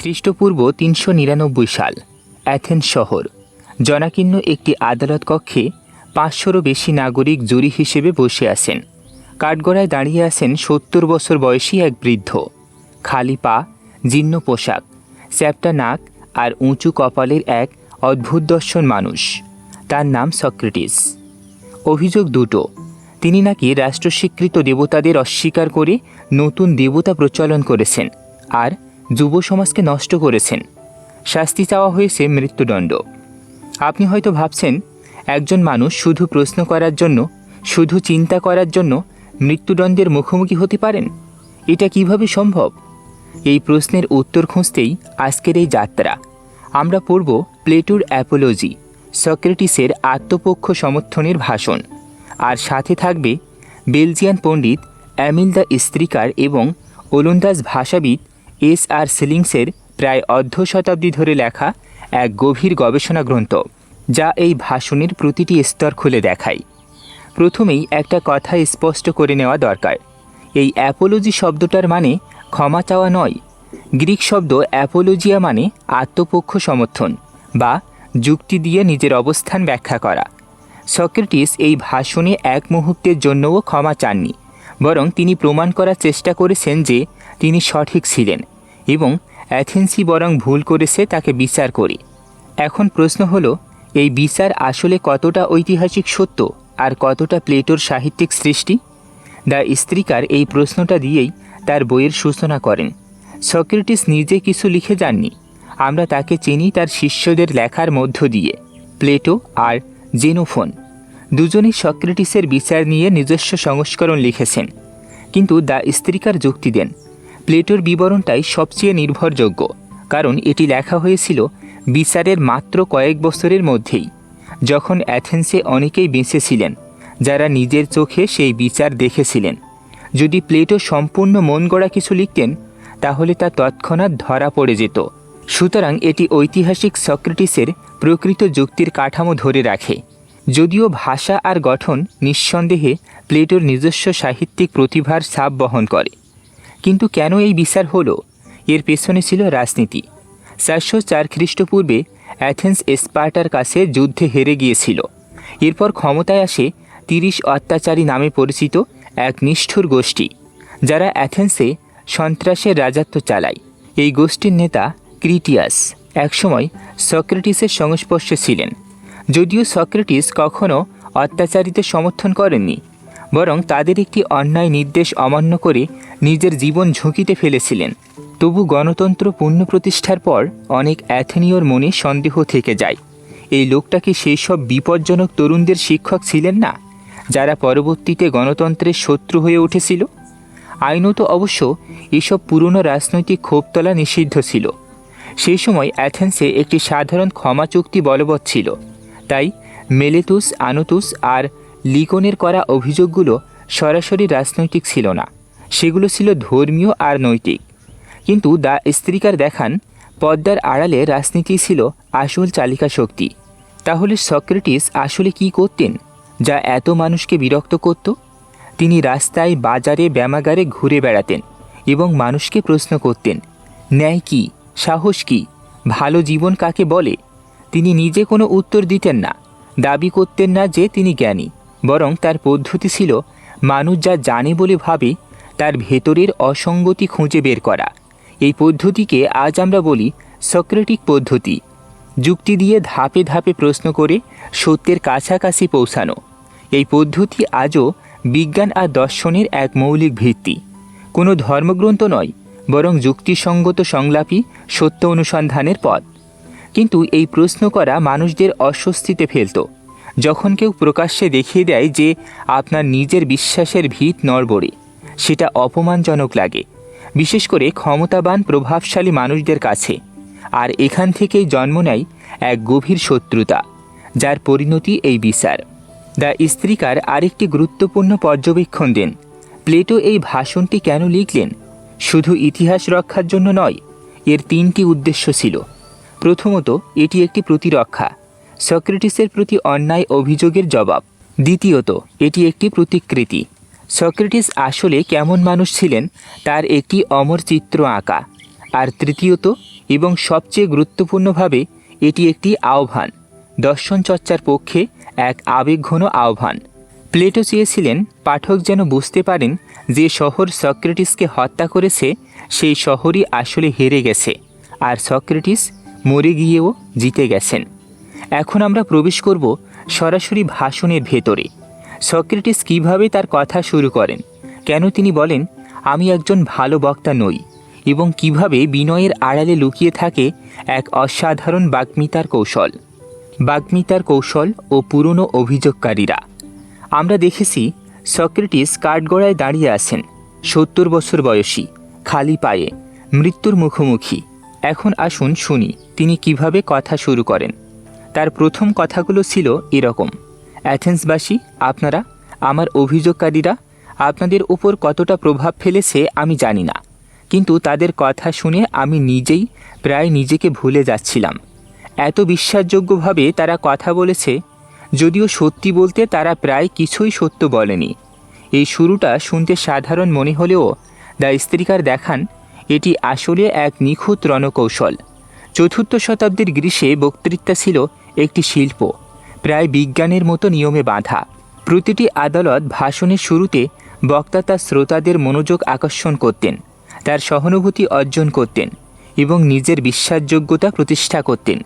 খ্রিস্টপূর্ব ৩৯৯ সাল অ্যাথেন্স শহর জনাকীর্ণ একটি আদালত কক্ষে ৫০০রও বেশি নাগরিক জুরি হিসেবে বসে আছেন। কাঠগড়ায় দাঁড়িয়ে আছেন ৭০ বছর বয়সী এক বৃদ্ধ। খালি পা, জীর্ণ পোশাক, চ্যাপ্টা নাক আর উঁচু কপালের এক অদ্ভুত দর্শন মানুষ। তার নাম সক্রেটিস। অভিযোগ দুটো, তিনি নাকি রাষ্ট্রস্বীকৃত দেবতাদের অস্বীকার করে নতুন দেবতা প্রচলন করেছেন আর যুব সমাজকে নষ্ট করেছেন। শাস্তি চাওয়া হয়েছে মৃত্যুদণ্ড। আপনি হয়তো ভাবছেন, একজন মানুষ শুধু প্রশ্ন করার জন্য, শুধু চিন্তা করার জন্য মৃত্যুদণ্ডের মুখোমুখি হতে পারেন? এটা কিভাবে সম্ভব? এই প্রশ্নের উত্তর খুঁজতেই আজকের এই যাত্রা। আমরা পড়ব প্লেটোর অ্যাপোলজি, সক্রেটিসের আত্মপক্ষ সমর্থনের ভাষণ, আর সাথে থাকবে বেলজিয়ান পণ্ডিত এমিল দ্য স্ত্রীকার এবং ওলন্দাজ ভাষাবিদ এস.আর. সিলিংসের প্রায় অর্ধ শতাব্দী ধরে লেখা এক গভীর গবেষণা গ্রন্থ, যা এই ভাষণের প্রতিটি স্তর খুলে দেখায়। প্রথমেই একটা কথা স্পষ্ট করে নেওয়া দরকার, এই অ্যাপোলজি শব্দটার মানে ক্ষমা চাওয়া নয়। গ্রিক শব্দ অ্যাপোলজিয়া মানে আত্মপক্ষ সমর্থন বা যুক্তি দিয়ে নিজের অবস্থান ব্যাখ্যা করা। সক্রেটিস এই ভাষণে এক মুহূর্তের জন্যও ক্ষমা চাননি, বরং তিনি প্রমাণ করার চেষ্টা করেছেন যে তিনি সঠিক ছিলেন এবং অ্যাথেন্সই বরং ভুল করেছে তাকে বিচার করে। এখন প্রশ্ন হলো, এই বিচার আসলে কতটা ঐতিহাসিক সত্য আর কতটা প্লেটোর সাহিত্যিক সৃষ্টি? দ্য স্ত্রীকার এই প্রশ্নটা দিয়েই তার বইয়ের সূচনা করেন। সক্রেটিস নিজে কিছু লিখে যাননি, আমরা তাকে চিনি তার শিষ্যদের লেখার মধ্য দিয়ে। প্লেটো আর জেনোফোন দুজনেই সক্রেটিসের বিচার নিয়ে নিজস্ব সংস্করণ লিখেছেন, কিন্তু দ্য স্ত্রীকার যুক্তি দেন প্লেটোর বিবরণটাই সবচেয়ে নির্ভরযোগ্য, কারণ এটি লেখা হয়েছিল বিচারের মাত্র কয়েক বছরের মধ্যেই, যখন অ্যাথেন্সে অনেকেই বেঁচে ছিলেন যারা নিজের চোখে সেই বিচার দেখেছিলেন। যদি প্লেটো সম্পূর্ণ মন গড়া কিছু লিখতেন, তাহলে তা তৎক্ষণাৎ ধরা পড়ে যেত। সুতরাং এটি ঐতিহাসিক সক্রেটিসের প্রকৃত যুক্তির কাঠামো ধরে রাখে। যদিও ভাষা আর গঠন নিঃসন্দেহে প্লেটোর নিজস্ব সাহিত্যিক প্রতিভার ছাপ বহন করে, কিন্তু কেন এই বিচার হলো? এর পেছনে ছিল রাজনীতি। ৪০৪ খ্রিস্টপূর্বে অ্যাথেন্স স্পার্টার কাছে যুদ্ধে হেরে গিয়েছিল। এরপর ক্ষমতায় আসে ৩০ অত্যাচারী নামে পরিচিত এক নিষ্ঠুর গোষ্ঠী, যারা অ্যাথেন্সে সন্ত্রাসের রাজত্ব চালায়। এই গোষ্ঠীর নেতা ক্রিটিয়াস একসময় সক্রেটিসের সংস্পর্শে ছিলেন। যদিও সক্রেটিস কখনও অত্যাচারীদের সমর্থন করেননি, বরং তাদের একটি অন্যায় নির্দেশ অমান্য করে নিজের জীবন ঝুঁকিতে ফেলেছিলেন। তবু গণতন্ত্র পুনঃপ্রতিষ্ঠার পর অনেক অ্যাথেনীয়র মনে সন্দেহ থেকে যায়, এই লোকটা কি সেই সব বিপজ্জনক তরুণদের শিক্ষক ছিলেন না, যারা পরবর্তীতে গণতন্ত্রের শত্রু হয়ে উঠেছিল? আইনত অবশ্য এসব পুরনো রাজনৈতিক ক্ষোভ তোলা নিষিদ্ধ ছিল। সেই সময় অ্যাথেন্সে একটি সাধারণ ক্ষমা চুক্তি বলবৎ ছিল, তাই মেলেতুস, আনুতুস আর লিকনের করা অভিযোগগুলো সরাসরি রাজনৈতিক ছিল না, সেগুলো ছিল ধর্মীয় আর নৈতিক। কিন্তু দ্য স্ত্রীকার দেখান পর্দার আড়ালে রাজনীতি ছিল আসল চালিকা শক্তি। তাহলে সক্রেটিস আসলে কি করতেন যা এত মানুষকে বিরক্ত করত? তিনি রাস্তায়, বাজারে, ব্যায়ামাগারে ঘুরে বেড়াতেন এবং মানুষকে প্রশ্ন করতেন, ন্যায় কি, সাহস কি, ভালো জীবন কাকে বলে? তিনি নিজে কোনো উত্তর দিতেন না, দাবি করতেন না যে তিনি জ্ঞানী, বরং তার পদ্ধতি ছিল মানুষ যা জানে বলে ভাবে তার ভেতরের অসঙ্গতি খুঁজে বের করা। এই পদ্ধতিকে আজ আমরা বলি সক্রেটিক পদ্ধতি। যুক্তি দিয়ে ধাপে ধাপে প্রশ্ন করে সত্যের কাছাকাছি পৌঁছানো। এই পদ্ধতি আজও বিজ্ঞান আর দর্শনের এক মৌলিক ভিত্তি। কোনো ধর্মগ্রন্থ নয়, বরং যুক্তিসঙ্গত সংলাপী সত্য অনুসন্ধানের পথ। কিন্তু এই প্রশ্ন করা মানুষদের অস্বস্তিতে ফেলত। যখন কেউ প্রকাশ্যে দেখিয়ে দেয় যে আপনার নিজের বিশ্বাসের ভিত নড়বড়ে, সেটা অপমানজনক লাগে, বিশেষ করে ক্ষমতাবান প্রভাবশালী মানুষদের কাছে। আর এখান থেকেই জন্ম নেয় এক গভীর শত্রুতা, যার পরিণতি এই বিচার। দ্য স্ত্রীকার আরেকটি গুরুত্বপূর্ণ পর্যবেক্ষণ দেন, প্লেটো এই ভাষণটি কেন লিখলেন? শুধু ইতিহাস রক্ষার জন্য নয়, এর 3টি উদ্দেশ্য ছিল। প্রথমত, এটি একটি প্রতিরক্ষা, সক্রেটিসের প্রতি অন্যায় অভিযোগের জবাব। দ্বিতীয়ত, এটি একটি প্রতিকৃতি, সক্রেটিস আসলে কেমন মানুষ ছিলেন তার একটি অমর চিত্র আঁকা। আর তৃতীয়ত, এবং সবচেয়ে গুরুত্বপূর্ণভাবে এটি একটি আহ্বান, দর্শন চর্চার পক্ষে এক আবেগঘন আহ্বান। প্লেটো চেয়েছিলেন পাঠক যেন বুঝতে পারেন যে শহর সক্রেটিসকে হত্যা করেছে সেই শহরই আসলে হেরে গেছে, আর সক্রেটিস মরে গিয়েও জিতে গেছেন। এখন আমরা প্রবেশ করব সরাসরি ভাষণের ভেতরে। সক্রেটিস কিভাবে তার কথা শুরু করেন, কেন তিনি বলেন আমি একজন ভালো বক্তা নই, এবং কিভাবে বিনয়ের আড়ালে লুকিয়ে থাকে এক অসাধারণ বাগ্মিতার কৌশল ও পুরনো অভিযোগকারীরা। আমরা দেখেছি সক্রেটিস কাঠগড়ায় দাঁড়িয়ে আছেন, 70 বছর বয়সী, খালি পায়ে, মৃত্যুর মুখোমুখি। এখন আসুন শুনি তিনি কিভাবে কথা শুরু করেন। তার প্রথম কথাগুলো ছিল এরকম: অ্যাথেন্সবাসী, আপনারা, আমার অভিযোগকারীরা আপনাদের উপর কতটা প্রভাব ফেলেছে আমি জানি না, কিন্তু তাদের কথা শুনে আমি নিজেই প্রায় নিজেকে ভুলে যাচ্ছিলাম। এত বিশ্বাসযোগ্যভাবে তারা কথা বলেছে, যদিও সত্যি বলতে তারা প্রায় কিছুই সত্য বলেনি। এই শুরুটা শুনতে সাধারণ মনে হলেও দ্য স্ত্রীকার দেখান এটি আসলে এক নিখুঁত রণকৌশল। 4th শতাব্দীর গ্রীসে বক্তৃতা ছিল একটি শিল্প, প্রায় বিজ্ঞানের মতো নিয়মে বাঁধা। প্রতিটি আদালত ভাষণের শুরুতে বক্তা তার শ্রোতাদের মনোযোগ আকর্ষণ করতেন, তার সহানুভূতি অর্জন করতেন এবং নিজের বিশ্বাসযোগ্যতা প্রতিষ্ঠা করতেন।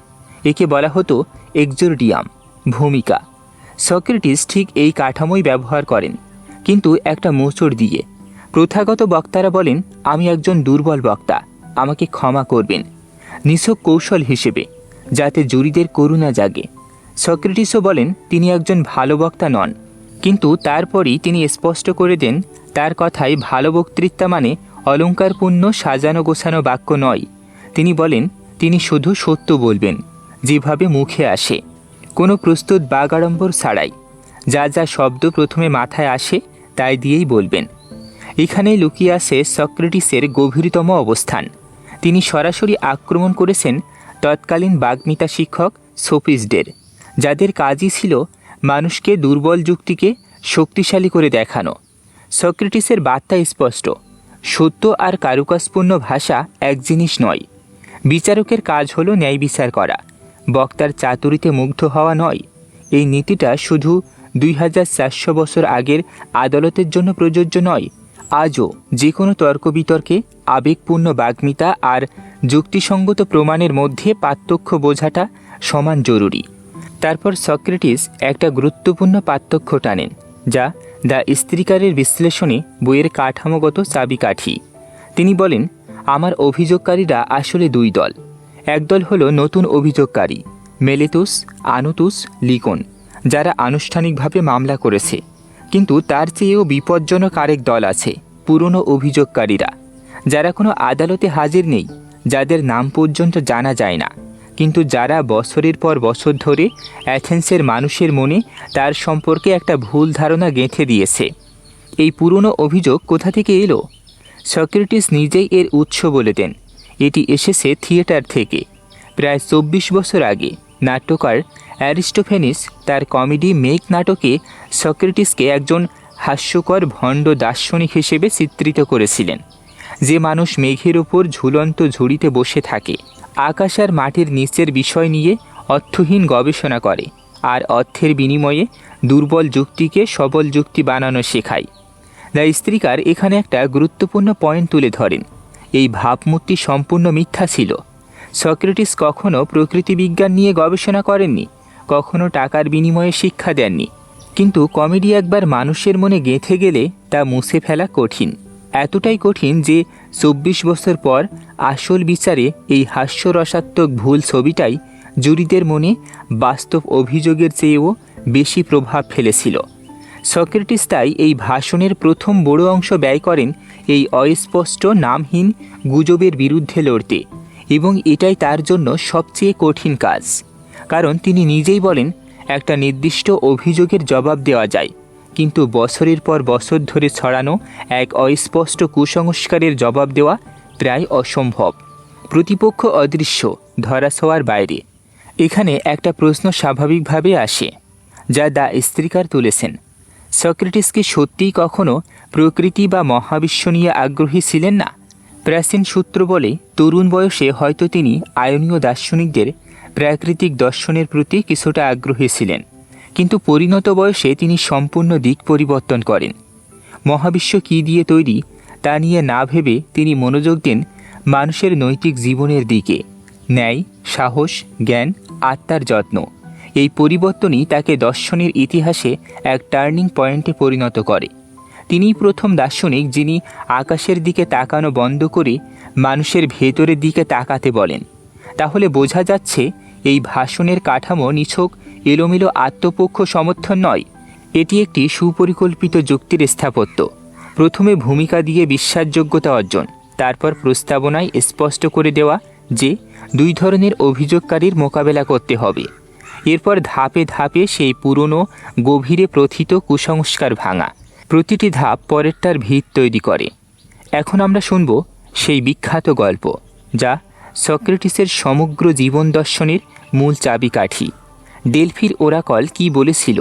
একে বলা হতো এক্সোর্ডিয়াম, ভূমিকা। সক্রেটিস ঠিক এই কাঠামোই ব্যবহার করেন, কিন্তু একটা মোচড় দিয়ে। প্রথাগত বক্তারা বলেন আমি একজন দুর্বল বক্তা, আমাকে ক্ষমা করবেন, নিছক কৌশল হিসেবে, যাতে জুরিদের করুণা জাগে। সক্রেটিসও বলেন তিনি একজন ভালো বক্তা নন, কিন্তু তারপরই তিনি স্পষ্ট করে দেন তার কথায় ভালো বক্তৃতা মানে অলঙ্কারপূর্ণ সাজানো গোছানো বাক্য নয়। তিনি বলেন তিনি শুধু সত্য বলবেন, যেভাবে মুখে আসে, কোনো প্রস্তুত বাগাড়ম্বর ছাড়াই। যা যা শব্দ প্রথমে মাথায় আসে তাই দিয়েই বলবেন। এখানেই লুকিয়ে আছে সক্রেটিসের গভীরতম অবস্থান। তিনি সরাসরি আক্রমণ করেছেন তৎকালীন বাগ্মিতা শিক্ষক সোফিস্টদের, যাদের কাজই ছিল মানুষকে দুর্বল যুক্তিকে শক্তিশালী করে দেখানো। সক্রেটিসের বার্তা স্পষ্ট: সত্য আর কারুকাজপূর্ণ ভাষা এক জিনিস নয়। বিচারকের কাজ হলো ন্যায় বিচার করা, বক্তার চাতুরিতে মুগ্ধ হওয়া নয়। এই নীতিটা শুধু 2400 বছর আগের আদালতের জন্য প্রযোজ্য নয়, আজও যে কোনো তর্ক বিতর্কে আবেগপূর্ণ বাগ্মিতা আর যুক্তিসঙ্গত প্রমাণের মধ্যে পার্থক্য বোঝাটা সমান জরুরি। তারপর সক্রেটিস একটা গুরুত্বপূর্ণ পার্থক্য টানেন, যা দ্য স্ত্রীকারের বিশ্লেষণে বইয়ের কাঠামোগত চাবিকাঠি। তিনি বলেন আমার অভিযোগকারীরা আসলে 2 দল। একদল হলো নতুন অভিযোগকারী, মেলেতুস, আনুতুস, লিকন, যারা আনুষ্ঠানিকভাবে মামলা করেছে। কিন্তু তার চেয়েও বিপজ্জনক আরেক দল আছে, পুরনো অভিযোগকারীরা, যারা কোনো আদালতে হাজির নেই, যাদের নাম পর্যন্ত জানা যায় না, কিন্তু যারা বছরের পর বছর ধরে অ্যাথেন্সের মানুষের মনে তার সম্পর্কে একটা ভুল ধারণা গেঁথে দিয়েছে। এই পুরনো অভিযোগ কোথা থেকে এলো? সক্রেটিস নিজেই এর উৎস বলে দেন। এটি এসেছে থিয়েটার থেকে। প্রায় 24 বছর আগে নাট্যকার অ্যারিস্টোফেনিস তার কমেডি মেঘ নাটকে সক্রেটিসকে একজন হাস্যকর ভণ্ড দার্শনিক হিসেবে চিত্রিত করেছিলেন, যে মানুষ মেঘের ওপর ঝুলন্ত ঝুড়িতে বসে থাকে, আকাশ আর মাটির নিচের বিষয় নিয়ে অর্থহীন গবেষণা করে, আর অর্থের বিনিময়ে দুর্বল যুক্তিকে সবল যুক্তি বানানো শেখায়। দ্য স্ত্রীকার এখানে একটা গুরুত্বপূর্ণ পয়েন্ট তুলে ধরেন। এই ভাবমূর্তি সম্পূর্ণ মিথ্যা ছিল। সক্রেটিস কখনো প্রকৃতিবিজ্ঞান নিয়ে গবেষণা করেননি, কখনো টাকার বিনিময়ে শিক্ষা দেননি। কিন্তু কমেডি একবার মানুষের মনে গেঁথে গেলে তা মুছে ফেলা কঠিন। এতটাই কঠিন যে 24 বছর পর আসল বিচারে এই হাস্যরসাত্মক ভুল ছবিটাই জুরিদের মনে বাস্তব অভিযোগের চেয়েও বেশি প্রভাব ফেলেছিল। সক্রেটিস তাই এই ভাষণের প্রথম বড় অংশ ব্যয় করেন এই অস্পষ্ট নামহীন গুজবের বিরুদ্ধে লড়তে, এবং এটাই তার জন্য সবচেয়ে কঠিন কাজ। কারণ তিনি নিজেই বলেন একটা নির্দিষ্ট অভিযোগের জবাব দেওয়া যায়, কিন্তু বছরের পর বছর ধরে ছড়ানো এক অস্পষ্ট কুসংস্কারের জবাব দেওয়া প্রায় অসম্ভব। প্রতিপক্ষ অদৃশ্য, ধরাছোঁয়ার বাইরে। এখানে একটা প্রশ্ন স্বাভাবিকভাবে আসে, যা দ্য স্ত্রীকার তুলেছেন। সক্রেটিস কি সত্যিই কখনো প্রকৃতি বা মহাবিশ্ব নিয়ে আগ্রহী ছিলেন না? প্রাচীন সূত্র বলে তরুণ বয়সে হয়তো তিনি আয়নীয় দার্শনিকদের প্রাকৃতিক দর্শনের প্রতি কিছুটা আগ্রহী ছিলেন, কিন্তু পরিণত বয়সে তিনি সম্পূর্ণ দিক পরিবর্তন করেন। মহাবিশ্ব কী দিয়ে তৈরি তা নিয়ে না ভেবে তিনি মনোযোগ দেন মানুষের নৈতিক জীবনের দিকে। ন্যায়, সাহস, জ্ঞান, আত্মার যত্ন, এই পরিবর্তনই তাকে দর্শনের ইতিহাসে এক টার্নিং পয়েন্টে পরিণত করে। তিনিই প্রথম দার্শনিক যিনি আকাশের দিকে তাকানো বন্ধ করে মানুষের ভেতরের দিকে তাকাতে বলেন। তাহলে বোঝা যাচ্ছে এই ভাষণের কাঠামো নিছক এলোমেলো আত্মপক্ষ সমর্থন নয়, এটি একটি সুপরিকল্পিত যুক্তির স্থাপত্য। প্রথমে ভূমিকা দিয়ে বিশ্বাসযোগ্যতা অর্জন, তারপর প্রস্তাবনায় স্পষ্ট করে দেওয়া যে দুই ধরনের অভিযোগকারীর মোকাবেলা করতে হবে। এরপর ধাপে ধাপে সেই পুরনো গভীরে প্রথিত কুসংস্কার ভাঙা। প্রতিটি ধাপ পরেরটার ভিত তৈরি করে। এখন আমরা শুনব সেই বিখ্যাত গল্প যা সক্রেটিসের সমগ্র জীবন দর্শনের মূল চাবিকাঠি। ডেলফির ওরাকল কি বলেছিল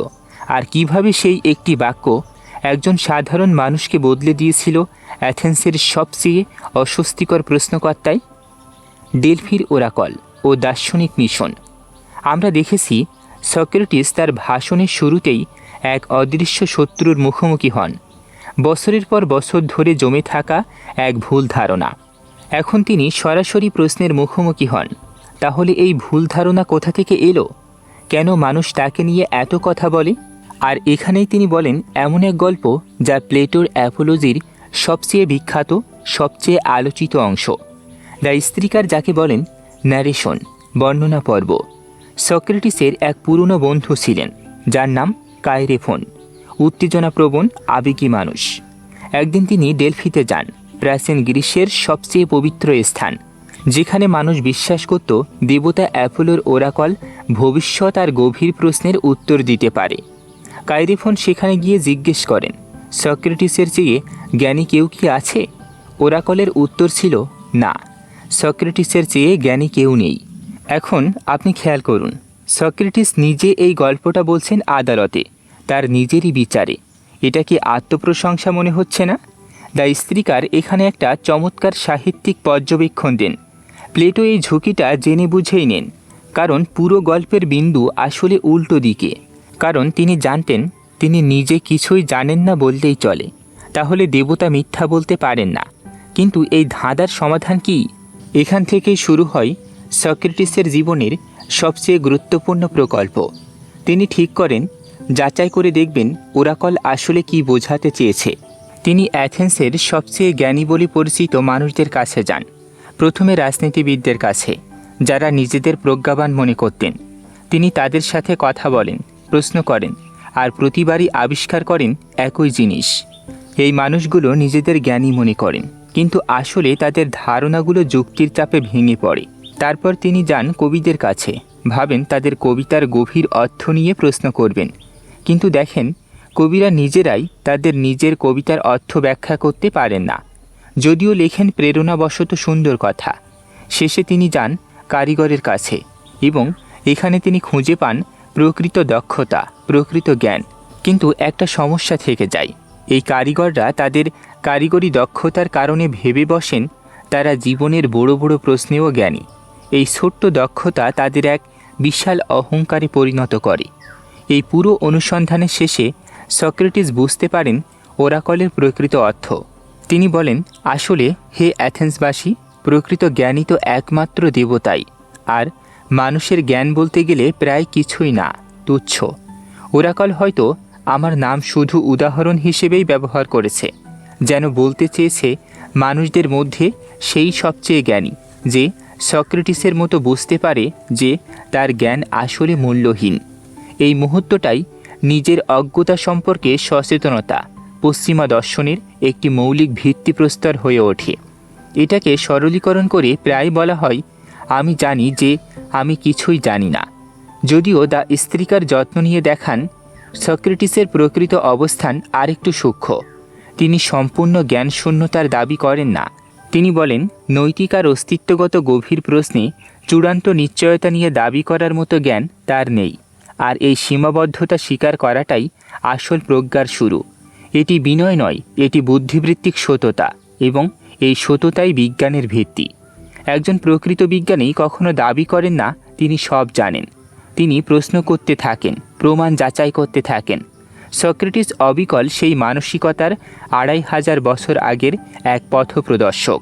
আর কিভাবে সেই একটি বাক্য একজন সাধারণ মানুষকে বদলে দিয়েছিল অ্যাথেন্সের সবচেয়ে অস্বস্তিকর প্রশ্নকর্তায়। ডেলফির ওরাকল ও দার্শনিক মিশন। আমরা দেখেছি সক্রেটিস তার ভাষণের শুরুতেই এক অদৃশ্য শত্রুর মুখোমুখি হন, বছরের পর বছর ধরে জমে থাকা এক ভুল ধারণা। এখন তিনি সরাসরি প্রশ্নের মুখোমুখি হন, তাহলে এই ভুল ধারণা কোথা থেকে এলো? কেন মানুষ তাকে নিয়ে এত কথা বলে? আর এখানেই তিনি বলেন এমন এক গল্প যা প্লেটোর অ্যাপোলজির সবচেয়ে বিখ্যাত, সবচেয়ে আলোচিত অংশ। দ্য স্ত্রীকার, যাকে বলেন ন্যারেশন, বর্ণনা পর্ব। সক্রেটিসের এক পুরনো বন্ধু ছিলেন যার নাম কাইরেফোন, উত্তেজনাপ্রবণ, আবেগী মানুষ। একদিন তিনি ডেলফিতে যান, প্রাচীন গ্রীসের সবচেয়ে পবিত্র স্থান, যেখানে মানুষ বিশ্বাস করত দেবতা অ্যাপোলোর ওরাকল ভবিষ্যৎ আর গভীর প্রশ্নের উত্তর দিতে পারে। কাইরেফোন সেখানে গিয়ে জিজ্ঞেস করেন, সক্রেটিসের চেয়ে জ্ঞানী কেউ কি আছে? ওরাকলের উত্তর ছিল, না, সক্রেটিসের চেয়ে জ্ঞানী কেউ নেই। এখন আপনি খেয়াল করুন, সক্রেটিস নিজে এই গল্পটা বলছেন আদালতে, তার নিজেরই বিচারে। এটা কি আত্মপ্রশংসা মনে হচ্ছে না? দ্য স্ত্রীকার এখানে একটা চমৎকার সাহিত্যিক পর্যবেক্ষণ দেন। প্লেটো এই ঝুঁকিটা জেনে বুঝেই নেন, কারণ পুরো গল্পের বিন্দু আসলে উল্টো দিকে। কারণ তিনি জানতেন তিনি নিজে কিছুই জানেন না বললেই চলে, তাহলে দেবতা মিথ্যা বলতে পারেন না। কিন্তু এই ধাঁধার সমাধান কি? এখান থেকেই শুরু হয় সক্রেটিসের জীবনের সবচেয়ে গুরুত্বপূর্ণ প্রকল্প। তিনি ঠিক করেন যাচাই করে দেখবেন ওরাকল আসলে কি বোঝাতে চেয়েছে। তিনি অ্যাথেন্সের সবচেয়ে জ্ঞানী বলে পরিচিত মানুষদের কাছে যান। প্রথমে রাজনীতিবিদদের কাছে, যারা নিজেদের প্রজ্ঞাবান মনে করতেন। তিনি তাদের সাথে কথা বলেন, প্রশ্ন করেন, আর প্রতিবারই আবিষ্কার করেন একই জিনিস। এই মানুষগুলো নিজেদের জ্ঞানী মনে করেন, কিন্তু আসলে তাদের ধারণাগুলো যুক্তির চাপে ভেঙে পড়ে। তারপর তিনি যান কবিদের কাছে, ভাবেন তাদের কবিতার গভীর অর্থ নিয়ে প্রশ্ন করবেন। কিন্তু দেখেন কবিরা নিজেরাই তাদের নিজের কবিতার অর্থ ব্যাখ্যা করতে পারেন না, যদিও লেখেন প্রেরণাবশত সুন্দর কথা। শেষে তিনি যান কারিগরের কাছে, এবং এখানে তিনি খুঁজে পান প্রকৃত দক্ষতা, প্রকৃত জ্ঞান। কিন্তু একটা সমস্যা থেকে যায়, এই কারিগররা তাদের কারিগরি দক্ষতার কারণে ভেবে বসেন তারা জীবনের বড় বড় প্রশ্নেও জ্ঞানী। এই ছোট্ট দক্ষতা তাদের এক বিশাল অহংকারে পরিণত করে। এই পুরো অনুসন্ধানের শেষে সক্রেটিস বুঝতে পারেন ওরাকলের প্রকৃত অর্থ। তিনি বলেন, আসলে হে অ্যাথেন্সবাসী, প্রকৃত জ্ঞানী তো একমাত্র দেবতাই, আর মানুষের জ্ঞান বলতে গেলে প্রায় কিছুই না, তুচ্ছ। ওরাকল হয়তো আমার নাম শুধু উদাহরণ হিসেবেই ব্যবহার করেছে, যেন বলতে চেয়েছে মানুষদের মধ্যে সেই সবচেয়ে জ্ঞানী, যে সক্রেটিসের মতো বুঝতে পারে যে তার জ্ঞান আসলে মূল্যহীন। এই মুহূর্তটাই নিজের অজ্ঞতা সম্পর্কে সচেতনতা পশ্চিমা দর্শনের একটি মৌলিক ভিত্তিপ্রস্তর হয়ে ওঠে। এটাকে সরলীকরণ করে প্রায় বলা হয়, আমি জানি যে আমি কিছুই জানি না। যদিও দ্য স্ত্রীকার যত্ন নিয়ে দেখান সক্রেটিসের প্রকৃত অবস্থান আরেকটু সূক্ষ্ম। তিনি সম্পূর্ণ জ্ঞানশূন্যতার দাবি করেন না। তিনি বলেন, নৈতিক আর অস্তিত্বগত গভীর প্রশ্নে চূড়ান্ত নিশ্চয়তা নিয়ে দাবি করার মতো জ্ঞান তার নেই, আর এই সীমাবদ্ধতা স্বীকার করাটাই আসল প্রজ্ঞার শুরু। এটি বিনয় নয়, এটি বুদ্ধিবৃত্তিক সততা, এবং এই সততাই বিজ্ঞানের ভিত্তি। একজন প্রকৃত বিজ্ঞানী কখনো দাবি করেন না তিনি সব জানেন। তিনি প্রশ্ন করতে থাকেন, প্রমাণ যাচাই করতে থাকেন। সক্রেটিস অবিকল সেই মানসিকতার 2500 বছর আগের এক পথপ্রদর্শক।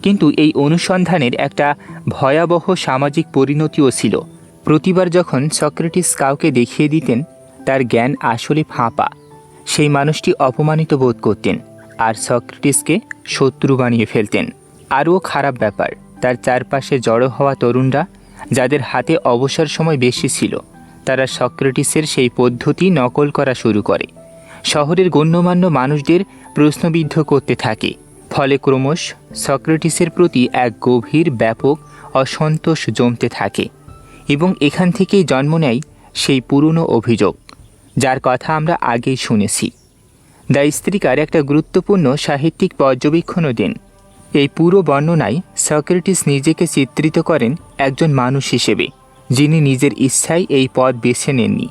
কিন্তু এই অনুসন্ধানের একটা ভয়াবহ সামাজিক পরিণতিও ছিল। প্রতিবার যখন সক্রেটিস কাউকে দেখিয়ে দিতেন তার জ্ঞান আসলে ফাঁপা, সেই মানুষটি অপমানিত বোধ করতেন আর সক্রেটিসকে শত্রু বানিয়ে ফেলতেন। আরও খারাপ ব্যাপার, তার চারপাশে জড়ো হওয়া তরুণরা, যাদের হাতে অবসর সময় বেশি ছিল, তারা সক্রেটিসের সেই পদ্ধতি নকল করা শুরু করে। শহরের গণ্যমান্য মানুষদের প্রশ্নবিদ্ধ করতে থাকে। ফলে ক্রমশ সক্রেটিসের প্রতি এক গভীর ব্যাপক অসন্তোষ জমতে থাকে এবং এখান থেকেই জন্ম নেয় সেই পুরনো অভিযোগ, যার কথা আমরা আগেই শুনেছি। দ্য স্ত্রীকার একটা গুরুত্বপূর্ণ সাহিত্যিক পর্যবেক্ষণও দেন। এই পুরো বর্ণনায় সক্রেটিস নিজেকে চিত্রিত করেন একজন মানুষ হিসেবে, যিনি নিজের ইচ্ছায় এই পথ বেছে নেননি।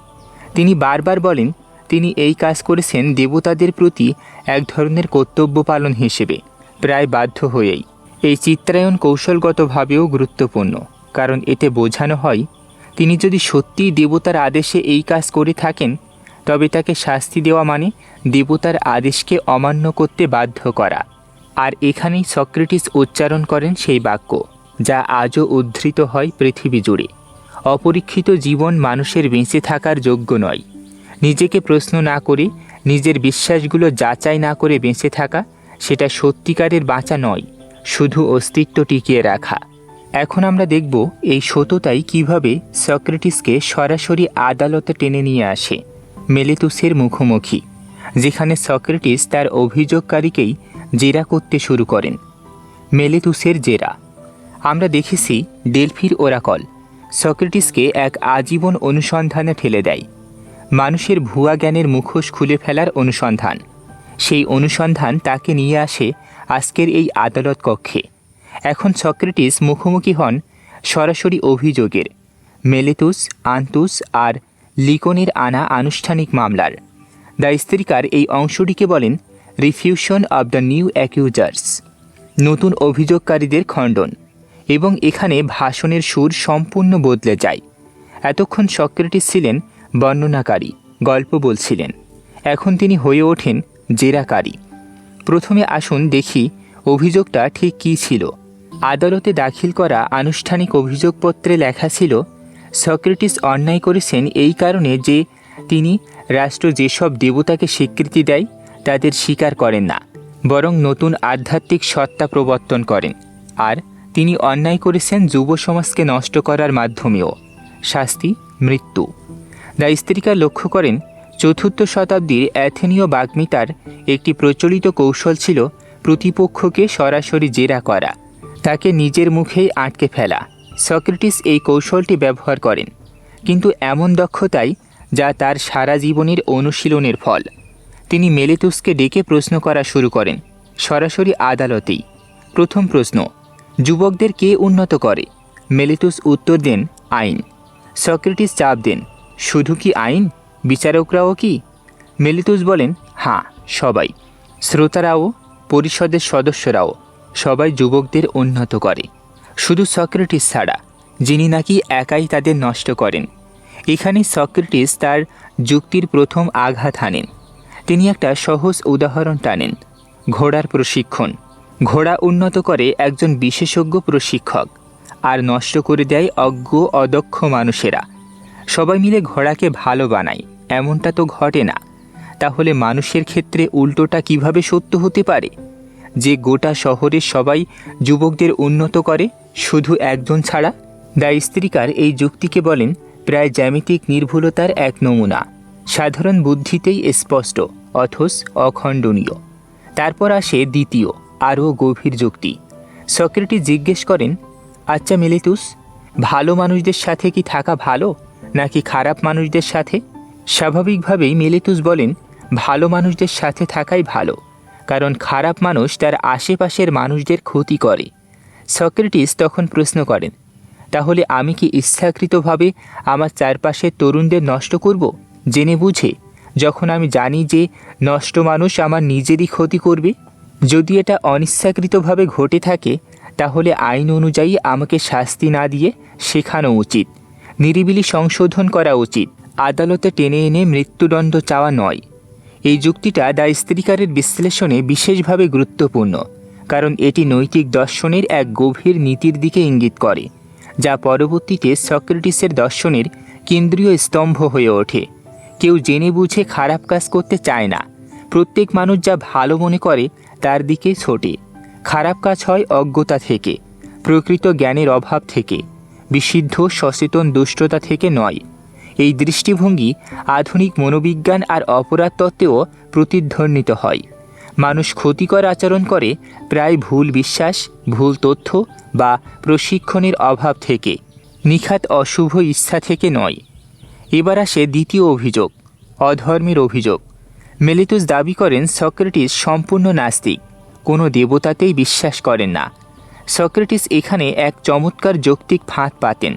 তিনি বারবার বলেন তিনি এই কাজ করেছেন দেবতাদের প্রতি এক ধরনের কর্তব্য পালন হিসেবে, প্রায় বাধ্য হয়েই। এই চিত্রায়ন কৌশলগতভাবেও গুরুত্বপূর্ণ, কারণ এতে বোঝানো হয় তিনি যদি সত্যিই দেবতার আদেশে এই কাজ করে থাকেন, তবে তাকে শাস্তি দেওয়া মানে দেবতার আদেশকে অমান্য করতে বাধ্য করা। আর এখানেই সক্রেটিস উচ্চারণ করেন সেই বাক্য, যা আজও উদ্ধৃত হয় পৃথিবী জুড়ে: অপরীক্ষিত জীবন মানুষের বেঁচে থাকার যোগ্য নয়। নিজেকে প্রশ্ন না করে, নিজের বিশ্বাসগুলো যাচাই না করে বেঁচে থাকা, সেটা সত্যিকারের বাঁচা নয়, শুধু অস্তিত্ব টিকিয়ে রাখা। এখন আমরা দেখব এই সততাই কিভাবে সক্রেটিসকে সরাসরি আদালতে টেনে নিয়ে আসে, মেলেতুসের মুখোমুখি, যেখানে সক্রেটিস তার অভিযোগকারীকেই জেরা করতে শুরু করেন। মেলেতুসের জেরা আমরা দেখেছি ডেলফির ওরাকল সক্রেটিসকে এক আজীবন অনুসন্ধানে ঠেলে দেয়। মানুষের ভুয়া জ্ঞানের মুখোশ খুলে ফেলার অনুসন্ধান। সেই অনুসন্ধান তাকে নিয়ে আসে আজকের এই আদালত কক্ষে। এখন সক্রেটিস মুখোমুখি হন সরাসরি অভিযোগের, মেলেতুস, আন্তুস আর লিকনের আনা আনুষ্ঠানিক মামলার। দ্য স্ত্রীকার এই অংশটিকে বলেন রিফিউশন অব দ্য নিউ অ্যাকিউজার্স, নতুন অভিযোগকারীদের খণ্ডন। এবং এখানে ভাষণের সুর সম্পূর্ণ বদলে যায়। এতক্ষণ সক্রেটিস ছিলেন বর্ণনাকারী, গল্প বলছিলেন। এখন তিনি হয়ে ওঠেন জেরাকারী। প্রথমে আসুন দেখি অভিযোগটা ঠিক কী ছিল। আদালতে দাখিল করা আনুষ্ঠানিক অভিযোগপত্রে লেখা ছিল সক্রেটিস অন্যায় করেছেন এই কারণে যে তিনি রাষ্ট্র যেসব দেবতাকে স্বীকৃতি দেয় তাদের স্বীকার করেন না, বরং নতুন আধ্যাত্মিক সত্তা প্রবর্তন করেন। আর তিনি অন্যায় করেছেন যুব সমাজকে নষ্ট করার মাধ্যমেও। শাস্তি মৃত্যু। দ্য স্ত্রীকা লক্ষ্য করেন 4th শতাব্দীর অ্যাথেনীয় বাগ্মিতার একটি প্রচলিত কৌশল ছিল প্রতিপক্ষকে সরাসরি জেরা করা, তাকে নিজের মুখেই আটকে ফেলা। সক্রেটিস এই কৌশলটি ব্যবহার করেন, কিন্তু এমন দক্ষতাই যা তার সারা জীবনের অনুশীলনের ফল। তিনি মেলেতুসকে ডেকে প্রশ্ন করা শুরু করেন, সরাসরি আদালতেই। প্রথম প্রশ্ন, যুবকদের কে উন্নত করে? মেলেতুস উত্তর দেন, আইন। সক্রেটিস চাপ দেন, শুধু কি আইন? বিচারকরাও কি? মেলেতুস বলেন, হ্যাঁ, সবাই। শ্রোতারাও, পরিষদের সদস্যরাও, সবাই যুবকদের উন্নত করে, শুধু সক্রেটিস ছাড়া, যিনি নাকি একাই তাদের নষ্ট করেন। এখানে সক্রেটিস তার যুক্তির প্রথম আঘাত হানেন। তিনি একটা সহজ উদাহরণ টানেন, ঘোড়ার প্রশিক্ষণ। ঘোড়া উন্নত করে একজন বিশেষজ্ঞ প্রশিক্ষক, আর নষ্ট করে দেয় অজ্ঞ অদক্ষ মানুষেরা। সবাই মিলে ঘোড়াকে ভালো বানায়, এমনটা তো ঘটে না। তাহলে মানুষের ক্ষেত্রে উল্টোটা কিভাবে সত্য হতে পারে, যে গোটা শহরের সবাই যুবকদের উন্নত করে, শুধু একজন ছাড়া? দ্য স্ত্রীকার এই যুক্তিকে বলেন প্রায় জ্যামিতিক নির্ভুলতার এক নমুনা, সাধারণ বুদ্ধিতেই স্পষ্ট অথচ অখণ্ডনীয়। তারপর আসে দ্বিতীয়, আরও গভীর যুক্তি। সক্রেটিস জিজ্ঞেস করেন, আচ্ছা মেলেতুস, ভালো মানুষদের সাথে কি থাকা ভালো, নাকি খারাপ মানুষদের সাথে? স্বাভাবিকভাবেই মেলেতুস বলেন, ভালো মানুষদের সাথে থাকাই ভালো, কারণ খারাপ মানুষ তার আশেপাশের মানুষদের ক্ষতি করে। সক্রেটিস তখন প্রশ্ন করেন, তাহলে আমি কি ইচ্ছাকৃতভাবে আমার চারপাশের তরুণদের নষ্ট করব, জেনে বুঝে, যখন আমি জানি যে নষ্ট মানুষ আমার নিজেরই ক্ষতি করবে? যদি এটা অনিচ্ছাকৃতভাবে ঘটে থাকে তাহলে আইন অনুযায়ী আমাকে শাস্তি না দিয়ে শেখানো উচিত, নিরিবিলি সংশোধন করা উচিত, আদালতে টেনে এনে মৃত্যুদণ্ড চাওয়া নয়। এই যুক্তিটা দ্য স্ত্রীকারের বিশ্লেষণে বিশেষভাবে গুরুত্বপূর্ণ, কারণ এটি নৈতিক দর্শনের এক গভীর নীতির দিকে ইঙ্গিত করে, যা পরবর্তীতে সক্রেটিসের দর্শনের কেন্দ্রীয় স্তম্ভ হয়ে ওঠে। কেউ জেনে বুঝে খারাপ কাজ করতে চায় না। প্রত্যেক মানুষ যা ভালো মনে করে তার দিকে ছোটে। খারাপ কাজ হয় অজ্ঞতা থেকে, প্রকৃত জ্ঞানের অভাব থেকে, বিশুদ্ধ সচেতন দুষ্টতা থেকে নয়। এই দৃষ্টিভঙ্গি আধুনিক মনোবিজ্ঞান আর অপরাধ তত্ত্বেও প্রতিধ্বনিত হয়। মানুষ ক্ষতিকর আচরণ করে প্রায় ভুল বিশ্বাস, ভুল তথ্য বা প্রশিক্ষণের অভাব থেকে, নিখাত অশুভ ইচ্ছা থেকে নয়। এবার আসে দ্বিতীয় অভিযোগ, অধর্মের অভিযোগ। মেলিতুস দাবি করেন সক্রেটিস সম্পূর্ণ নাস্তিক, কোনো দেবতাতেই বিশ্বাস করেন না। সক্রেটিস এখানে এক চমৎকার যৌক্তিক ফাঁদ পাতেন।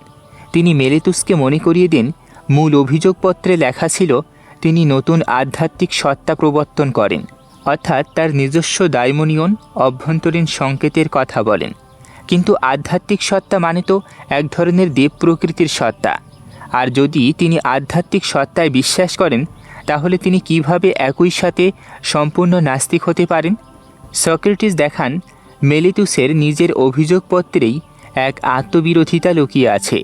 তিনি মেলিতুসকে মনে করিয়ে দেন, মূল অভিযোগপত্রে লেখা ছিল তিনি নতুন আধ্যাত্মিক সত্তা প্রবর্তন করেন, অর্থাৎ তার নিজস্ব দাইমনিয়ন অভ্যন্তরীণ সংকেতের কথা বলেন। কিন্তু আধ্যাত্মিক সত্তা মানে তো এক ধরনের দেব প্রকৃতির সত্তা। আর যদি তিনি আধ্যাত্মিক সত্তায় বিশ্বাস করেন তাহলে তিনি কিভাবে একই সাথে সম্পূর্ণ নাস্তিক হতে পারেন? সক্রেটিস দেখান মেলিতুসের নিজের অভিযোগপত্রেই এক আত্মবিরোধিতা লুকিয়ে আছে।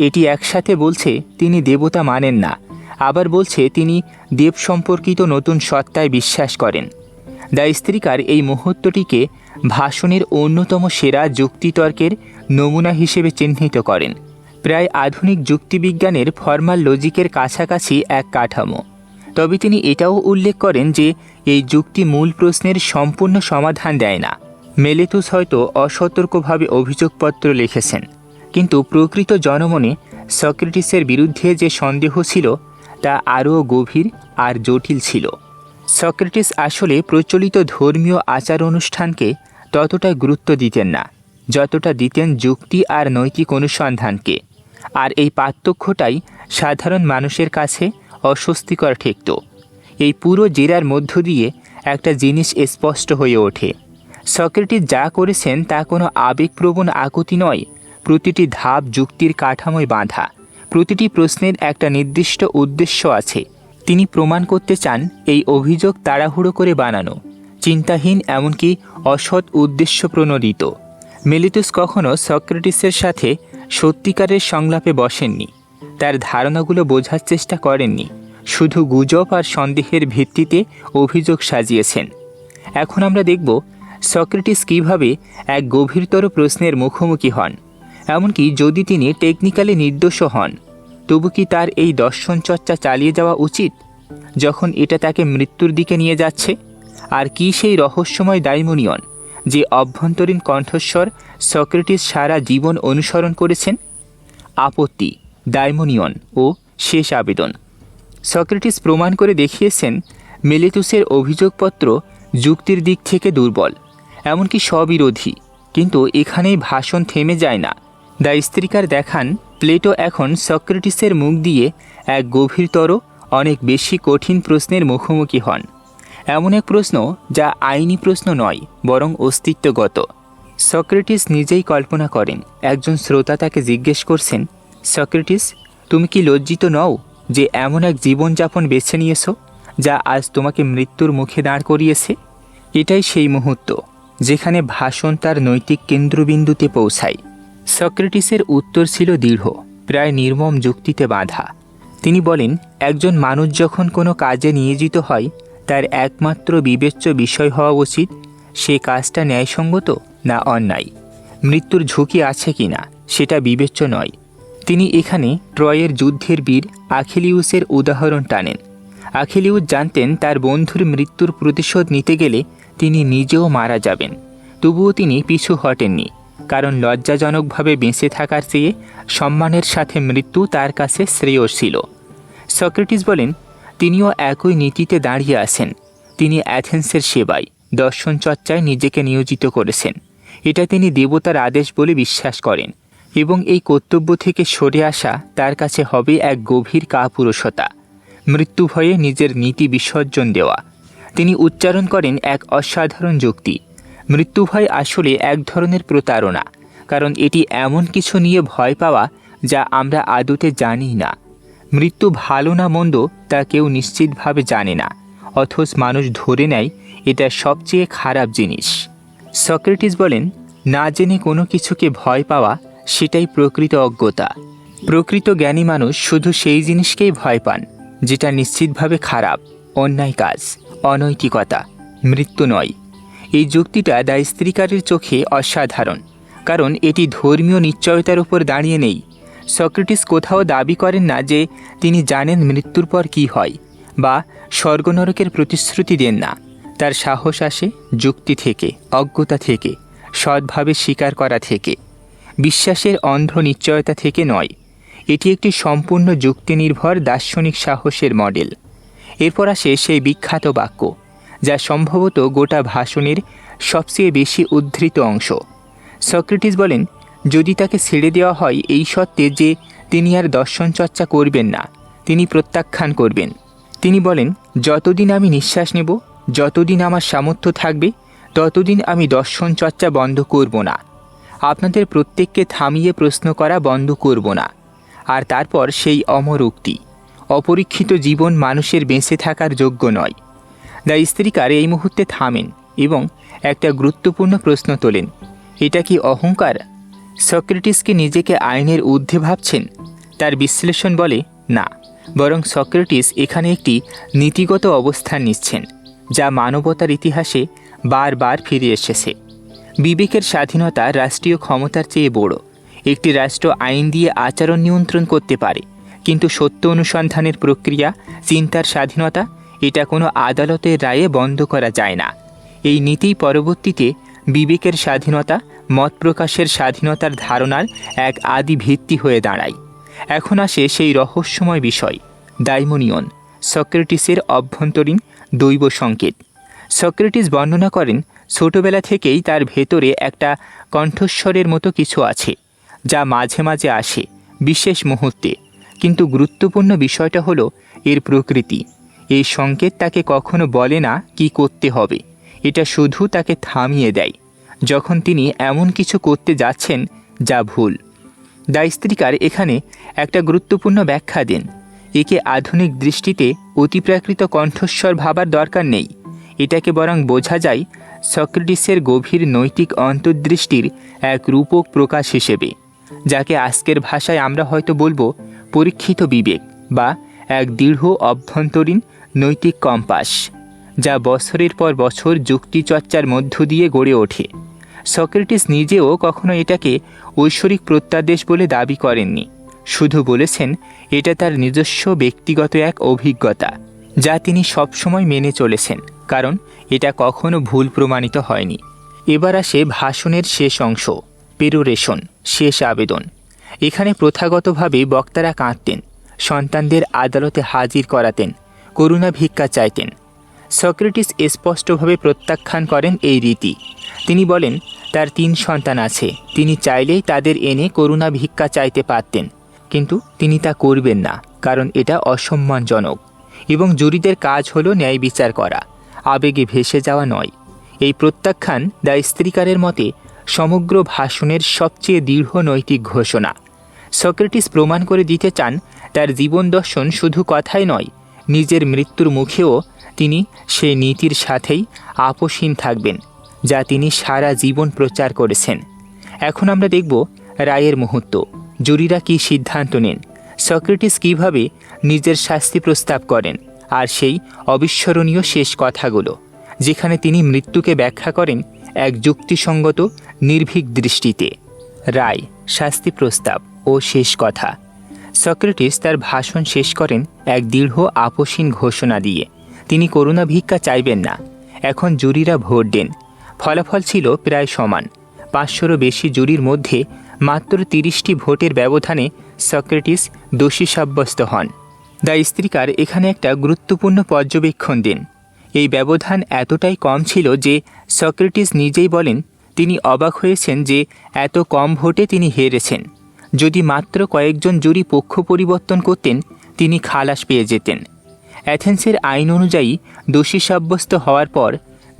এটি একসাথে বলছে তিনি দেবতা মানেন না, আবার বলছে তিনি দেব সম্পর্কিত নতুন সত্তায় বিশ্বাস করেন। দ্য স্ত্রীকার এই মুহূর্তটিকে ভাষণের অন্যতম সেরা যুক্তিতর্কের নমুনা হিসেবে চিহ্নিত করেন, প্রায় আধুনিক যুক্তিবিজ্ঞানের ফর্মাল লজিকের কাছাকাছি এক কাঠামো। তবে তিনি এটাও উল্লেখ করেন যে এই যুক্তি মূল প্রশ্নের সম্পূর্ণ সমাধান দেয় না। মেলিতুস হয়তো অসতর্কভাবে অভিযোগপত্র লিখেছেন, কিন্তু প্রকৃত জনমনে সক্রেটিসের বিরুদ্ধে যে সন্দেহ ছিল তা আরও গভীর আর জটিল ছিল। সক্রেটিস আসলে প্রচলিত ধর্মীয় আচার অনুষ্ঠানকে ততটা গুরুত্ব দিতেন না যতটা দিতেন যুক্তি আর নৈতিক অনুসন্ধানকে। আর এই পার্থক্যটাই সাধারণ মানুষের কাছে অস্বস্তিকর ঠেকত। এই পুরো জেরার মধ্য দিয়ে একটা জিনিস স্পষ্ট হয়ে ওঠে, সক্রেটিস যা করেছেন তা কোনো আবেগপ্রবণ আকুতি নয়। প্রতিটি ধাপ যুক্তির কাঠামোয় বাঁধা, প্রতিটি প্রশ্নের একটা নির্দিষ্ট উদ্দেশ্য আছে। তিনি প্রমাণ করতে চান এই অভিযোগ তাড়াহুড়ো করে বানানো, চিন্তাহীন, এমনকি অসৎ উদ্দেশ্য প্রণোদিত। মেলিতুস কখনো সক্রেটিসের সাথে সত্যিকারের সংলাপে বসেননি, তার ধারণাগুলো বোঝার চেষ্টা করেননি, শুধু গুজব আর সন্দেহের ভিত্তিতে অভিযোগ সাজিয়েছেন। এখন আমরা দেখব সক্রেটিস কীভাবে এক গভীরতর প্রশ্নের মুখোমুখি হন। এমনকি যদি তিনি টেকনিক্যালি নির্দোষও হন, তবু কি তার এই দর্শন চর্চা চালিয়ে যাওয়া উচিত যখন এটা তাকে মৃত্যুর দিকে নিয়ে যাচ্ছে? আর কি সেই রহস্যময় দাইমনিয়ন যে অভ্যন্তরীণ কণ্ঠস্বর সক্রেটিস সারা জীবন অনুসরণ করেছেন? আপত্তি, দাইমনিয়ন ও শেষ আবেদন। সক্রেটিস প্রমাণ করে দেখিয়েছেন মেলিতুসের অভিযোগপত্র যুক্তির দিক থেকে দুর্বল, এমনকি স্ববিরোধী। কিন্তু এখানেই ভাষণ থেমে যায় না। দ্য স্ত্রীকার দেখান প্লেটো এখন সক্রেটিসের মুখ দিয়ে এক গভীরতর, অনেক বেশি কঠিন প্রশ্নের মুখোমুখি হন। এমন এক প্রশ্ন যা আইনি প্রশ্ন নয়, বরং অস্তিত্বগত। সক্রেটিস নিজেই কল্পনা করেন একজন শ্রোতা তাকে জিজ্ঞেস করছেন, সক্রেটিস, তুমি কি লজ্জিত নও যে এমন এক জীবনযাপন বেছে নিয়েছো যা আজ তোমাকে মৃত্যুর মুখে দাঁড় করিয়েছে? এটাই সেই মুহূর্ত যেখানে ভাষণ তার নৈতিক কেন্দ্রবিন্দুতে পৌঁছায়। সক্রেটিসের উত্তর ছিল দৃঢ়, প্রায় নির্মম যুক্তিতে বাঁধা। তিনি বলেন, একজন মানুষ যখন কোনো কাজে নিয়োজিত হয় তার একমাত্র বিবেচ্য বিষয় হওয়া উচিত সে কাজটা ন্যায়সঙ্গত না অন্যায়। মৃত্যুর ঝুঁকি আছে কি না সেটা বিবেচ্য নয়। তিনি এখানে ট্রয়ের যুদ্ধের বীর আখিলিউসের উদাহরণ টানেন। আখিলিউস জানতেন তার বন্ধুর মৃত্যুর প্রতিশোধ নিতে গেলে তিনি নিজেও মারা যাবেন, তবুও তিনি পিছু হটেননি, কারণ লজ্জাজনকভাবে বেঁচে থাকার চেয়ে সম্মানের সাথে মৃত্যু তার কাছে শ্রেয়স ছিল। সক্রেটিস বলেন, তিনিও একই নীতিতে দাঁড়িয়ে আছেন। তিনি অ্যাথেন্সের সেবায়, দর্শন চর্চায় নিজেকে নিয়োজিত করেছেন। এটা তিনি দেবতার আদেশ বলে বিশ্বাস করেন, এবং এই কর্তব্য থেকে সরে আসা তার কাছে হবে এক গভীর কাপুরুষতা, মৃত্যু ভয়ে নিজের নীতি বিসর্জন দেওয়া। তিনি উচ্চারণ করেন এক অসাধারণ যুক্তি। মৃত্যু ভয় আসলে এক ধরনের প্রতারণা, কারণ এটি এমন কিছু নিয়ে ভয় পাওয়া যা আমরা আদতে জানি না। মৃত্যু ভালো না মন্দ তা কেউ নিশ্চিতভাবে জানে না, অথচ মানুষ ধরে নেয় এটা সবচেয়ে খারাপ জিনিস। সক্রেটিস বলেন, না জেনে কোনো কিছুকে ভয় পাওয়া সেটাই প্রকৃত অজ্ঞতা। প্রকৃত জ্ঞানী মানুষ শুধু সেই জিনিসকেই ভয় পান যেটা নিশ্চিতভাবে খারাপ, অন্যায় কাজ, অনৈতিকতা, মৃত্যু নয়। এই যুক্তিটা দ্য স্ত্রীকারের চোখে অসাধারণ, কারণ এটি ধর্মীয় নিশ্চয়তার উপর দাঁড়িয়ে নেই। সক্রেটিস কোথাও দাবি করেন না যে তিনি জানেন মৃত্যুর পর কী হয়, বা স্বর্গনরকের প্রতিশ্রুতি দেন না। তার সাহস আসে যুক্তি থেকে, অজ্ঞতা থেকে, সৎভাবে স্বীকার করা থেকে, বিশ্বাসের অন্ধ নিশ্চয়তা থেকে নয়। এটি একটি সম্পূর্ণ যুক্তিনির্ভর দার্শনিক সাহসের মডেল। এরপর আসে সেই বিখ্যাত বাক্য, যা সম্ভবত গোটা ভাষণের সবচেয়ে বেশি উদ্ধৃত অংশ। সক্রেটিস বলেন, যদি তাকে ছেড়ে দেওয়া হয় এই সত্ত্বে যে তিনি আর দর্শন চর্চা করবেন না, তিনি প্রত্যাখ্যান করবেন। তিনি বলেন, যতদিন আমি নিঃশ্বাস নেব, যতদিন আমার সামর্থ্য থাকবে, ততদিন আমি দর্শন চর্চা বন্ধ করব না। আপনাদের প্রত্যেককে থামিয়ে প্রশ্ন করা বন্ধ করব না। আর তারপর সেই অমর উক্তি, অপরীক্ষিত জীবন মানুষের বেঁচে থাকার যোগ্য নয়। দ্য স্ত্রীকার এই মুহূর্তে থামেন এবং একটা গুরুত্বপূর্ণ প্রশ্ন তোলেন, এটা কি অহংকার? সক্রেটিস কি নিজেকে আইনের ঊর্ধ্বে ভাবছেন? তার বিশ্লেষণ বলে, না, বরং সক্রেটিস এখানে একটি নীতিগত অবস্থান নিচ্ছেন, যা মানবতার ইতিহাসে বারবার ফিরে এসেছে। বিবেকের স্বাধীনতা রাষ্ট্রীয় ক্ষমতার চেয়ে বড়। একটি রাষ্ট্র আইন দিয়ে আচরণ নিয়ন্ত্রণ করতে পারে, কিন্তু সত্য অনুসন্ধানের প্রক্রিয়া, চিন্তার স্বাধীনতা, এটা কোনো আদালতের রায়ে বন্ধ করা যায় না। এই নীতি পরবর্তীতে বিবেকের স্বাধীনতা, মত প্রকাশের স্বাধীনতার ধারণার এক আদি ভিত্তি হয়ে দাঁড়ায়। এখন আসে সেই রহস্যময় বিষয়, দাইমোনিয়ন, সক্রেটিসের অভ্যন্তরীণ দৈব সংকেত। সক্রেটিস বর্ণনা করেন, ছোটবেলা থেকেই তার ভেতরে একটা কণ্ঠস্বরের মতো কিছু আছে, যা মাঝে মাঝে আসে বিশেষ মুহূর্তে। কিন্তু গুরুত্বপূর্ণ বিষয়টা হলো এর প্রকৃতি। এই সংকেত তাকে কখনো বলে না কি করতে হবে, এটা শুধু তাকে থামিয়ে দেয় যখন তিনি এমন কিছু করতে যাচ্ছেন যা ভুল। দ্য স্ত্রীকার এখানে একটা গুরুত্বপূর্ণ ব্যাখ্যা দেন। একে আধুনিক দৃষ্টিতে অতিপ্রাকৃত কণ্ঠস্বর ভাবার দরকার নেই। এটাকে বরং বোঝা যায় সক্রেটিসের গভীর নৈতিক অন্তর্দৃষ্টির এক রূপক প্রকাশ হিসেবে, যাকে আজকের ভাষায় আমরা হয়তো বলবো পরীক্ষিত বিবেক, বা এক দৃঢ় অভ্যন্তরীণ নৈতিক কম্পাস, যা বছরের পর বছর যুক্তিচর্চার মধ্য দিয়ে গড়ে ওঠে। সক্রেটিস নিজেও কখনো এটাকে ঐশ্বরিক প্রত্যাদেশ বলে দাবি করেননি, শুধু বলেছেন এটা তার নিজস্ব ব্যক্তিগত এক অভিজ্ঞতা, যা তিনি সবসময় মেনে চলেছেন, কারণ এটা কখনো ভুল প্রমাণিত হয়নি। এবার আসে ভাষণের শেষ অংশ, পেরোরেশন, শেষ আবেদন। এখানে প্রথাগতভাবে বক্তারা কাঁদতেন, সন্তানদের আদালতে হাজির করাতেন, করুণা ভিক্ষা চাইতেন। সক্রেটিস স্পষ্টভাবে প্রত্যাখ্যান করেন এই রীতি। তিনি বলেন, তার 3 সন্তান আছে, তিনি চাইলেই তাদের এনে করুণা ভিক্ষা চাইতে পারতেন, কিন্তু তিনি তা করবেন না, কারণ এটা অসম্মানজনক, এবং জুরিদের কাজ হলো ন্যায় বিচার করা, আবেগে ভেসে যাওয়া নয়। এই প্রত্যাখ্যান দ্য স্ত্রীকারের মতে সমগ্র ভাষণের সবচেয়ে দৃঢ় নৈতিক ঘোষণা। সক্রেটিস প্রমাণ করে দিতে চান তার জীবন দর্শন শুধু কথাই নয়, নিজের মৃত্যুর মুখেও তিনি সেই নীতির সাথেই আপোষহীন থাকবেন, যা তিনি সারা জীবন প্রচার করেছেন। এখন আমরা দেখব রায়ের মুহূর্ত, জুরিরা কী সিদ্ধান্ত নেন, সক্রেটিস কীভাবে নিজের শাস্তি প্রস্তাব করেন, আর সেই অবিস্মরণীয় শেষ কথাগুলো, যেখানে তিনি মৃত্যুকে ব্যাখ্যা করেন এক যুক্তিসঙ্গত নির্ভীক দৃষ্টিতে। রায়, শাস্তি প্রস্তাব ও শেষ কথা। সক্রেটিস তার ভাষণ শেষ করেন এক দৃঢ় আপোষহীন ঘোষণা দিয়ে। তিনি করুণা ভিক্ষা চাইবেন না। এখন জুরিরা ভোট দেন। ফলাফল ছিল প্রায় সমান। 500-রও বেশি জুরির মধ্যে মাত্র 30টি ভোটের ব্যবধানে সক্রেটিস দোষী সাব্যস্ত হন। দ্য স্ত্রীকার এখানে একটা গুরুত্বপূর্ণ পর্যবেক্ষণ দেন। এই ব্যবধান এতটাই কম ছিল যে সক্রেটিস নিজেই বলেন তিনি অবাক হয়েছেন যে এত কম ভোটে তিনি হেরেছেন। যদি মাত্র কয়েকজন জুরি পক্ষ পরিবর্তন করতেন, তিনি খালাস পেয়ে যেতেন। অ্যাথেন্সের আইন অনুযায়ী দোষী সাব্যস্ত হওয়ার পর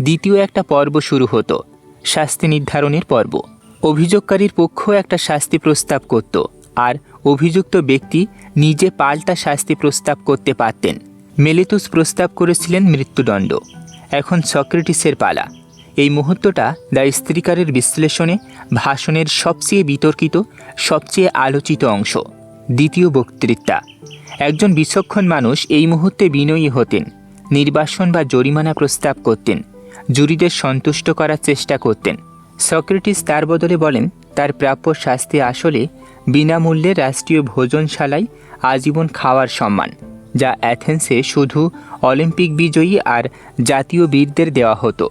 দ্বিতীয় একটা পর্ব শুরু হতো, শাস্তি নির্ধারণের পর্ব। অভিযোগকারীর পক্ষ একটা শাস্তি প্রস্তাব করত, আর অভিযুক্ত ব্যক্তি নিজে পাল্টা শাস্তি প্রস্তাব করতে পারতেন। মেলেতুস প্রস্তাব করেছিলেন মৃত্যুদণ্ড। এখন সক্রেটিসের পালা। এই মুহূর্তটা দ্য স্ত্রীকারের বিশ্লেষণে ভাষণের সবচেয়ে বিতর্কিত, সবচেয়ে আলোচিত অংশ। দ্বিতীয় বক্তৃতা। একজন বিচক্ষণ মানুষ এই মুহূর্তে বিনয়ী হতেন, নির্বাসন বা জরিমানা প্রস্তাব করতেন, জুরিদের সন্তুষ্ট করার চেষ্টা করতেন। সক্রেটিস তার বদলে বলেন তার প্রাপ্য শাস্তি আসলে বিনামূল্যে রাষ্ট্রীয় ভোজনশালায় আজীবন খাওয়ার সম্মান, যা অ্যাথেন্সে শুধু অলিম্পিক বিজয়ী আর জাতীয় বীরদের দেওয়া হতো।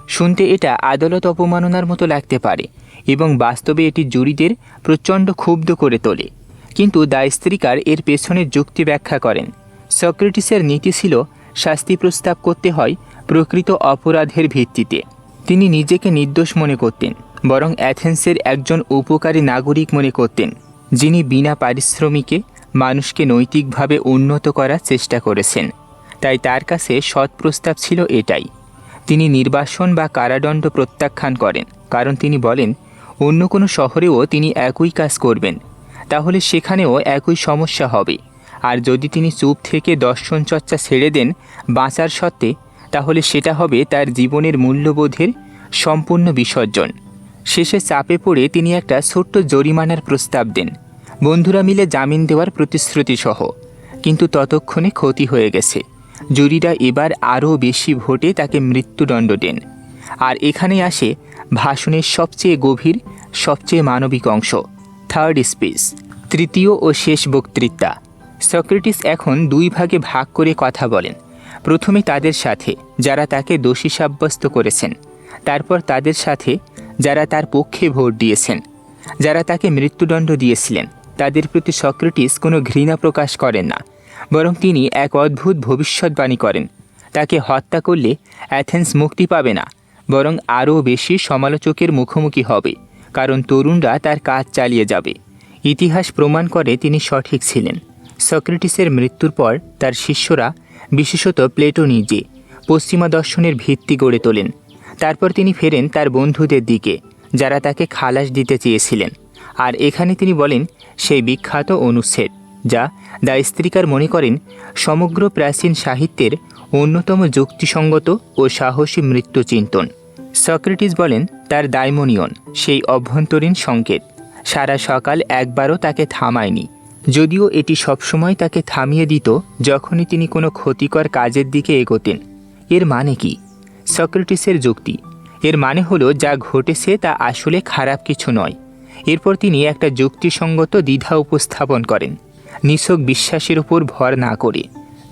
শুনতে এটা আদালত অপমাননার মতো লাগতে পারে এবং বাস্তবে এটি জুরিদের প্রচণ্ড ক্ষুব্ধ করে তোলে। কিন্তু দ্য স্ত্রীকার এর পেছনের যুক্তি ব্যাখ্যা করেন। সক্রেটিসের নীতি ছিল শাস্তি প্রস্তাব করতে হয় প্রকৃত অপরাধের ভিত্তিতে। তিনি নিজেকে নির্দোষ মনে করতেন, বরং অ্যাথেন্সের একজন উপকারী নাগরিক মনে করতেন, যিনি বিনা পারিশ্রমিকে মানুষকে নৈতিকভাবে উন্নত করার চেষ্টা করেছেন। তাই তার কাছে সৎ প্রস্তাব ছিল এটাই। তিনি নির্বাসন বা কারাদণ্ড প্রত্যাখ্যান করেন, কারণ তিনি বলেন অন্য কোনো শহরেও তিনি একই কাজ করবেন, তাহলে সেখানেও একই সমস্যা হবে। আর যদি তিনি চুপ থেকে দর্শন চর্চা ছেড়ে দেন বাঁচার সত্ত্বে, তাহলে সেটা হবে তার জীবনের মূল্যবোধের সম্পূর্ণ বিসর্জন। শেষে চাপে পড়ে তিনি একটা ছোট্ট জরিমানার প্রস্তাব দেন, বন্ধুরা মিলে জামিন দেওয়ার প্রতিশ্রুতি সহ। কিন্তু ততক্ষণে ক্ষতি হয়ে গেছে। জুরিরা এবার আরও বেশি ভোটে তাকে মৃত্যুদণ্ড দেন। আর এখানে আসে ভাষণের সবচেয়ে গভীর, সবচেয়ে মানবিক অংশ, থার্ড স্পিচ, তৃতীয় ও শেষ বক্তৃতা। সক্রেটিস এখন দুই ভাগে ভাগ করে কথা বলেন। প্রথমে তাদের সাথে যারা তাকে দোষী সাব্যস্ত করেছেন, তারপর তাদের সাথে যারা তার পক্ষে ভোট দিয়েছেন। যারা তাকে মৃত্যুদণ্ড দিয়েছিলেন তাদের প্রতি সক্রেটিস কোনো ঘৃণা প্রকাশ করেন না, বরং তিনি এক অদ্ভুত ভবিষ্যৎবাণী করেন। তাকে হত্যা করলে অ্যাথেন্স মুক্তি পাবে না, বরং আরও বেশি সমালোচকের মুখোমুখি হবে, কারণ তরুণরা তার কাজ চালিয়ে যাবে। ইতিহাস প্রমাণ করে তিনি সঠিক ছিলেন। সক্রেটিসের মৃত্যুর পর তার শিষ্যরা, বিশেষত প্লেটো নিজে, পশ্চিমা দর্শনের ভিত্তি গড়ে তোলেন। তারপর তিনি ফেরেন তার বন্ধুদের দিকে, যারা তাকে খালাস দিতে চেয়েছিলেন। আর এখানে তিনি বলেন সেই বিখ্যাত অনুচ্ছেদ, যা দ্য স্ত্রীকার মনে করেন সমগ্র প্রাচীন সাহিত্যের অন্যতম যুক্তিসঙ্গত ও সাহসী মৃত্যু চিন্তন। সক্রেটিস বলেন তার দাইমনিয়ন সেই অভ্যন্তরীণ সংকেত সারা সকাল একবারও তাকে থামায়নি, যদিও এটি সবসময় তাকে থামিয়ে দিত যখনই তিনি কোনো ক্ষতিকর কাজের দিকে এগোতেন। এর মানে কি? সক্রেটিসের যুক্তি, এর মানে হলো যা ঘটেছে তা আসলে খারাপ কিছু নয়। এরপর তিনি একটা যুক্তিসঙ্গত দ্বিধা উপস্থাপন করেন, নিছক বিশ্বাসের উপর ভর না করে।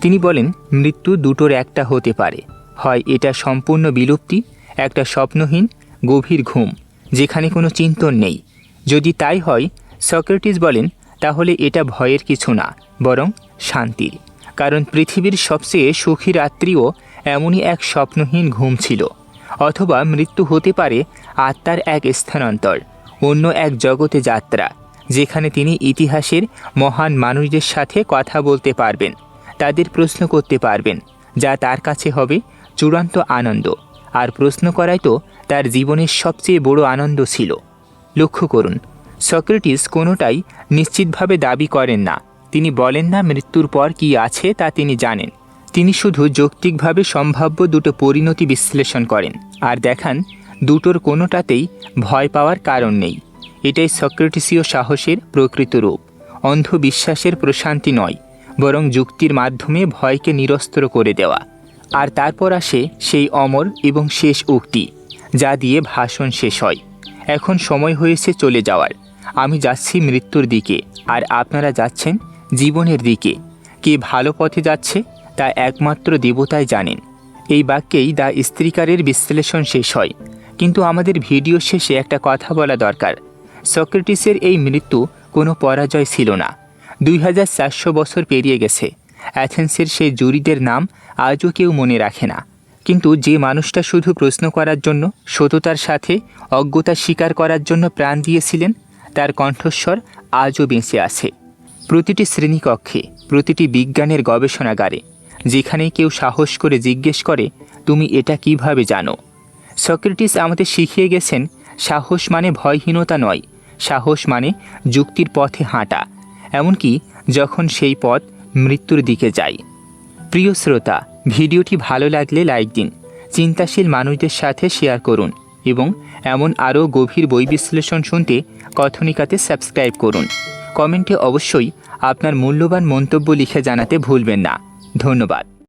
তিনি বলেন মৃত্যু দুটোর একটা হতে পারে, হয় এটা সম্পূর্ণ বিলুপ্তি, একটা স্বপ্নহীন গভীর ঘুম যেখানে কোনো চিন্তন নেই। যদি তাই হয়, সক্রেটিস বলেন, তাহলে এটা ভয়ের কিছু না, বরং শান্তির। কারণ পৃথিবীর সবচেয়ে সুখী রাত্রিও এমনই এক স্বপ্নহীন ঘুম ছিল। অথবা মৃত্যু হতে পারে আত্মার এক স্থানান্তর, অন্য এক জগতে যাত্রা, যেখানে তিনি ইতিহাসের মহান মানুষদের সাথে কথা বলতে পারবেন, তাদের প্রশ্ন করতে পারবেন, যা তার কাছে হবে চূড়ান্ত আনন্দ। আর প্রশ্ন করাই তো তার জীবনের সবচেয়ে বড় আনন্দ ছিল। লক্ষ্য করুন, সক্রেটিস কোনোটাই নিশ্চিতভাবে দাবি করেন না। তিনি বলেন না মৃত্যুর পর কি আছে তা তিনি জানেন। তিনি শুধু যৌক্তিকভাবে সম্ভাব্য দুটো পরিণতি বিশ্লেষণ করেন আর দেখান দুটোর কোনোটাতেই ভয় পাওয়ার কারণ নেই। এটাই সক্রেটিসীয় সাহসের প্রকৃত রূপ। অন্ধবিশ্বাসের প্রশান্তি নয়, বরং যুক্তির মাধ্যমে ভয়কে নিরস্ত্র করে দেওয়া। আর তারপর আসে সেই অমর এবং শেষ উক্তি, যা দিয়ে ভাষণ শেষ হয়। এখন সময় হয়েছে চলে যাওয়ার। আমি যাচ্ছি মৃত্যুর দিকে, আর আপনারা যাচ্ছেন জীবনের দিকে। কে ভালো পথে যাচ্ছে তা একমাত্র দেবতাই জানেন। এই বাক্যেই দ্য স্ত্রীকারের বিশ্লেষণ শেষ হয়। কিন্তু আমাদের ভিডিও শেষে একটা কথা বলা দরকার। সক্রেটিসের এই মৃত্যু কোনো পরাজয় ছিল না। 2400 বছর পেরিয়ে গেছে। অ্যাথেন্সের সেই জুরিদের নাম আজও কেউ মনে রাখে না। কিন্তু যে মানুষটা শুধু প্রশ্ন করার জন্য, সততার সাথে অজ্ঞতা স্বীকার করার জন্য প্রাণ দিয়েছিলেন, তার কণ্ঠস্বর আজও বেঁচে আছে। প্রতিটি শ্রেণীকক্ষে, প্রতিটি বিজ্ঞানের গবেষণাগারে যেখানেই কেউ সাহস করে জিজ্ঞেস করে তুমি এটা কিভাবে জানো। সক্রেটিস আমাদের শিখিয়ে গেছেন সাহস মানে ভয়হীনতা নয়, সাহস মানে যুক্তির পথে হাঁটা, এমনকি যখন সেই পথ মৃত্যুর দিকে যায়। প্রিয় শ্রোতা, ভিডিওটি ভালো লাগলে লাইক দিন, চিন্তাশীল মানুষদের সাথে শেয়ার করুন এবং এমন আরও গভীর বই বিশ্লেষণ শুনতে কথনিকাতে সাবস্ক্রাইব করুন। কমেন্টে অবশ্যই আপনার মূল্যবান মন্তব্য লিখে জানাতে ভুলবেন না। ধন্যবাদ।